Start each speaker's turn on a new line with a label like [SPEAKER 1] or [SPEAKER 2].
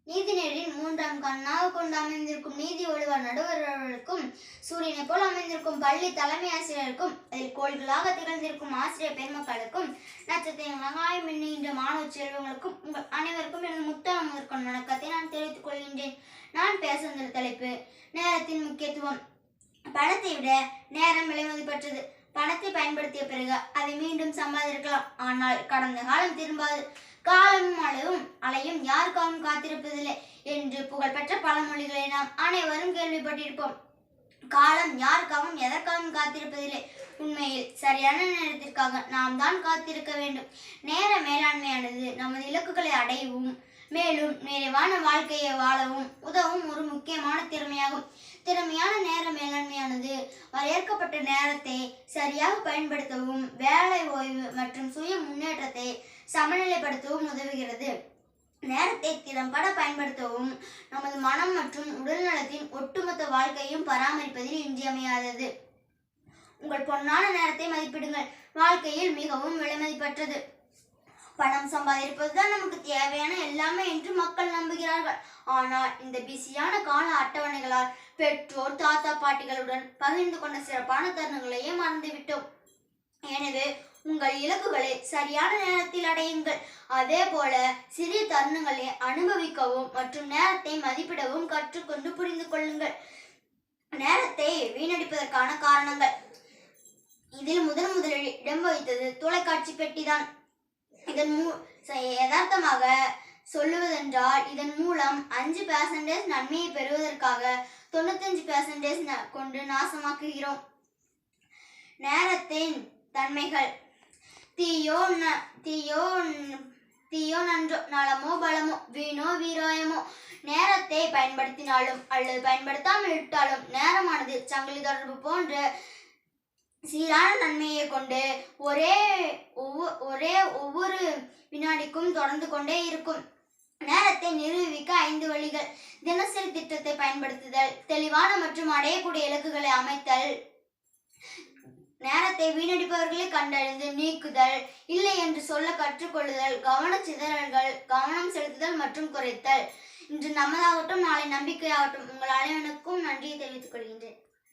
[SPEAKER 1] நீதிநெறியின் மூன்றாம் கண்ணாக கொண்டு அமைந்திருக்கும் நீதி ஒழுவர் நடுவர்களுக்கும் சூரியனை போல் அமைந்திருக்கும் பள்ளி தலைமை ஆசிரியருக்கும் அதில் கோள்களாக திகழ்ந்திருக்கும் ஆசிரியர் பெருமக்களுக்கும் நட்சத்திரங்களாய் மின்னுகின்ற மாணவ செல்வங்களுக்கும் உங்கள் அனைவருக்கும் எனது முத்தம் முதற்கொண்ட வணக்கத்தை நான் தெரிவித்துக் கொள்கின்றேன். நான் பேச வந்த தலைப்பு நேரத்தின் முக்கியத்துவம். பணத்தை விட நேரம் விலைமதிப்பற்றது. பணத்தை பயன்படுத்திய பிறகு அதை மீண்டும் சம்பாதிக்கலாம், ஆனால் கடந்த காலம் திரும்பாது. காலமும் அலையும் யாருக்காகவும் காத்திருப்பதில்லை என்று புகழ்பெற்ற பழமொழிகளை நாம் அனைவரும் கேள்விப்பட்டிருப்போம். காலம் யாருக்காகவும் எதற்காகவும் காத்திருப்பதில்லை. உண்மையில் சரியான நேரத்திற்காக நாம் தான் காத்திருக்க வேண்டும். நேர மேலாண்மையானது நமது இலக்குகளை அடையவும் மேலும் நிறைவான வாழ்க்கையை வாழவும் உதவும் ஒரு முக்கியமான திறமையாகும். திறமையான நேர மேலாண்மையானது வரையறுக்கப்பட்ட நேரத்தை சரியாக பயன்படுத்தவும் வேலை ஓய்வு மற்றும் சுய முன்னேற்றத்தை சமநிலைப்படுத்தவும் உதவுகிறது. நேரத்தை திறம்பட பயன்படுத்தவும் நமது மனம் மற்றும் உடல் நலத்தின் ஒட்டுமொத்த வாழ்க்கையும் பராமரிப்பதில் இன்றியமையாதது. உங்கள் பொன்னான நேரத்தை மதிப்பிடுங்கள். வாழ்க்கையில் மிகவும் விலைமதிப்பற்றது. பணம் சம்பாதிப்பதுதான் நமக்கு தேவையான எல்லாமே என்று மக்கள் நம்புகிறார்கள். ஆனால் இந்த பிஸியான கால அட்டவணைகளால் பெற்றோர் தாத்தா பாட்டிகளுடன் பகிர்ந்து கொண்ட சிறப்பான தருணங்களையே மறந்துவிட்டோம். எனவே உங்கள் இலக்குகளை சரியான நேரத்தில் அடையுங்கள். அதே போல சிறிய தருணங்களை அனுபவிக்கவும் மற்றும் நேரத்தை மதிப்பிடவும் கற்றுக்கொண்டு புரிந்து கொள்ளுங்கள். நேரத்தை வீணடிப்பதற்கான காரணங்கள். இதில் முதலில் இடம் வகித்தது தொலைக்காட்சி பெட்டிதான். யதார்த்தமாக சொல்லுவதென்றால் இதன் மூலம் 5% நன்மையை பெறுவதற்காக 95% கொண்டு நாசமாக்குகிறோம். நேரத்தின் தன்மைகள். தீயோ நன்றோ, நலமோ பலமோ, வீணோ வீராயமோ. நேரத்தை பயன்படுத்தினாலும் அல்லது பயன்படுத்தாமல் விட்டாலும் நேரமானது சங்கிலி தொடர்பு போன்ற சீரான நன்மையை கொண்டு ஒவ்வொரு வினாடிக்கும் தொடர்ந்து கொண்டே இருக்கும். நேரத்தை நிரூபிக்க 5 வழிகள். தினசரி திட்டத்தை பயன்படுத்துதல், தெளிவான மற்றும் அடையக்கூடிய இலக்குகளை அமைத்தல், நேரத்தை வீணடிப்பவர்களை கண்டறிந்து நீக்குதல், இல்லை என்று சொல்ல கற்றுக்கொள்ளுதல், கவனச்சிதறல்கள் கவனம் செலுத்துதல் மற்றும் குறைத்தல். இன்று நமதாகட்டும், நாளை நம்பிக்கையாகட்டும். உங்கள் அனைவருக்கும் நன்றியை தெரிவித்துக் கொள்கின்றேன்.